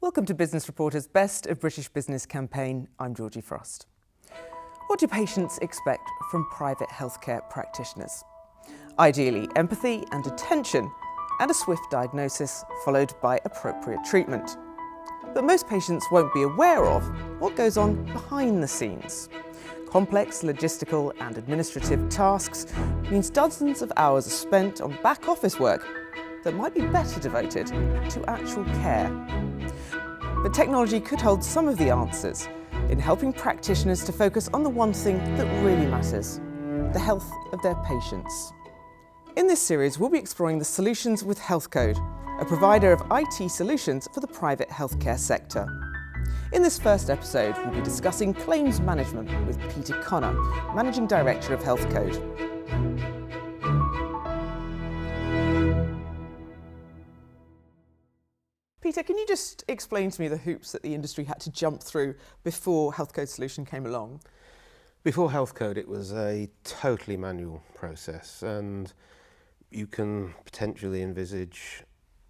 Welcome to Business Reporter's Best of British Business campaign. I'm Georgie Frost. What do patients expect from private healthcare practitioners? Ideally, empathy and attention, and a swift diagnosis followed by appropriate treatment. But most patients won't be aware of what goes on behind the scenes. Complex logistical and administrative tasks means dozens of hours are spent on back office work that might be better devoted to actual care. But technology could hold some of the answers in helping practitioners to focus on the one thing that really matters, the health of their patients. In this series, we'll be exploring the solutions with HealthCode, a provider of IT solutions for the private healthcare sector. In this first episode, we'll be discussing claims management with Peter Connor, Managing Director of HealthCode. Peter, can you just explain to me the hoops that the industry had to jump through before HealthCode's solution came along? Before HealthCode, it was a totally manual process, and you can potentially envisage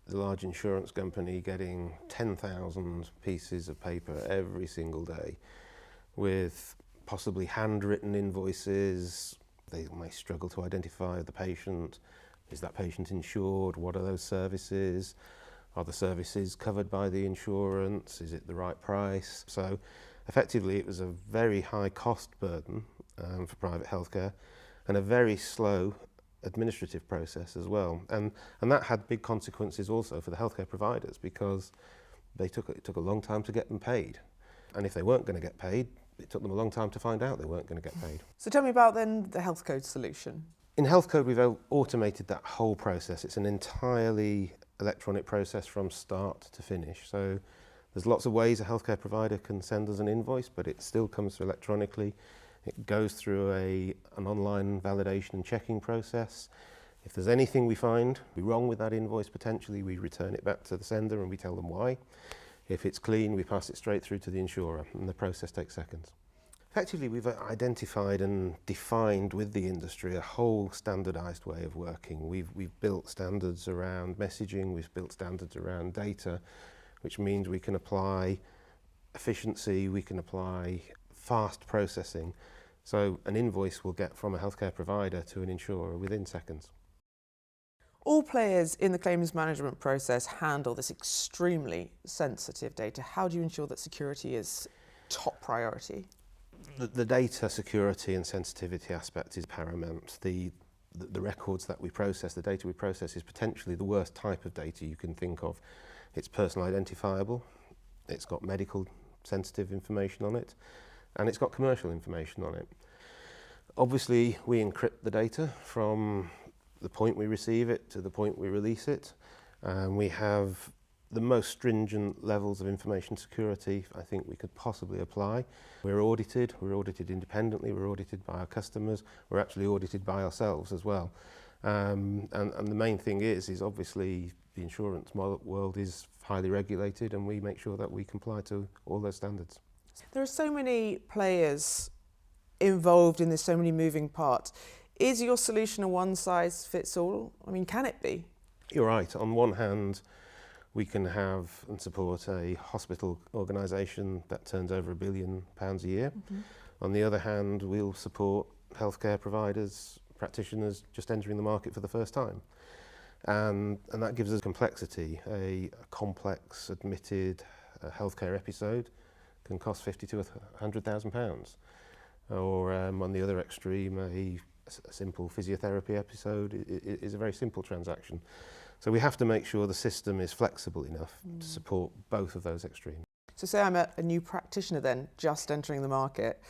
the large insurance company getting 10,000 pieces of paper every single day with possibly handwritten invoices. They may struggle to identify the patient. Is that patient insured? What are those services? Are the services covered by the insurance? Is it the right price? So effectively it was a very high cost burden for private healthcare and a very slow administrative process as well. And that had big consequences also for the healthcare providers because it took a long time to get them paid. And if they weren't going to get paid, it took them a long time to find out they weren't going to get paid. So tell me about then the HealthCode solution. In HealthCode, we've automated that whole process. It's an entirely electronic process from start to finish. So there's lots of ways a healthcare provider can send us an invoice, but it still comes through electronically. It goes through an online validation and checking process. If there's anything we find wrong with that invoice, potentially we return it back to the sender and we tell them why. If it's clean, we pass it straight through to the insurer, and the process takes seconds. Effectively, we've identified and defined with the industry a whole standardized way of working. We've built standards around messaging, we've built standards around data, which means we can apply efficiency, we can apply fast processing. So an invoice will get from a healthcare provider to an insurer within seconds. All players in the claims management process handle this extremely sensitive data. How do you ensure that security is top priority? The data security and sensitivity aspect is paramount. The records that we process, the data we process is potentially the worst type of data you can think of. It's personal identifiable, it's got medical sensitive information on it, and it's got commercial information on it. Obviously, we encrypt the data from the point we receive it to the point we release it. We have the most stringent levels of information security I think we could possibly apply. We're audited independently, we're audited by our customers, we're actually audited by ourselves as well. And the main thing is obviously the insurance world is highly regulated and we make sure that we comply to all those standards. There are so many players involved in this, so many moving parts. Is your solution a one-size-fits-all? I mean, can it be? You're right. On one hand, we can have and support a hospital organisation that turns over £1 billion a year. Mm-hmm. On the other hand, we'll support healthcare providers, practitioners just entering the market for the first time. And that gives us complexity. A complex admitted healthcare episode can cost £50,000 to £100,000. Or on the other extreme, a simple physiotherapy episode is a very simple transaction. So we have to make sure the system is flexible enough to support both of those extremes. So say I'm a new practitioner then, just entering the market.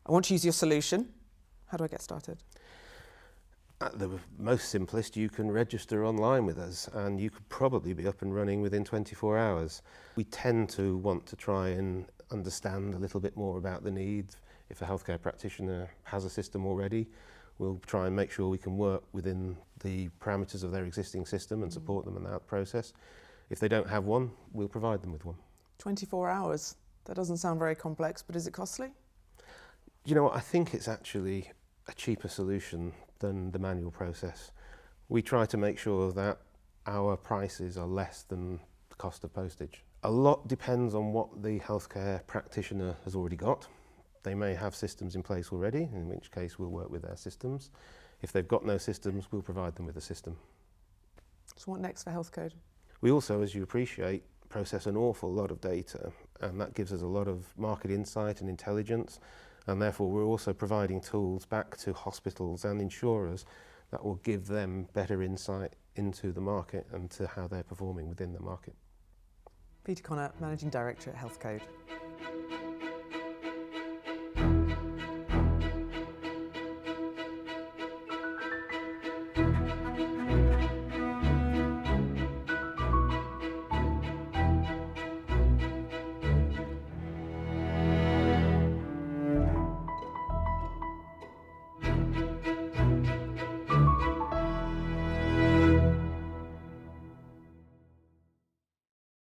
I want to use your solution. How do I get started? At the most simplest, you can register online with us and you could probably be up and running within 24 hours. We tend to want to try and understand a little bit more about the needs. If a healthcare practitioner has a system already, we'll try and make sure we can work within the parameters of their existing system and support them in that process. If they don't have one, we'll provide them with one. 24 hours. That doesn't sound very complex, but is it costly? You know what, I think it's actually a cheaper solution than the manual process. We try to make sure that our prices are less than the cost of postage. A lot depends on what the healthcare practitioner has already got. They may have systems in place already, in which case we'll work with their systems. If they've got no systems, we'll provide them with a system. So what next for health code? We also, as you appreciate, process an awful lot of data, and that gives us a lot of market insight and intelligence, and therefore we're also providing tools back to hospitals and insurers that will give them better insight into the market and to how they're performing within the market. Peter Connor, Managing Director at Health Code.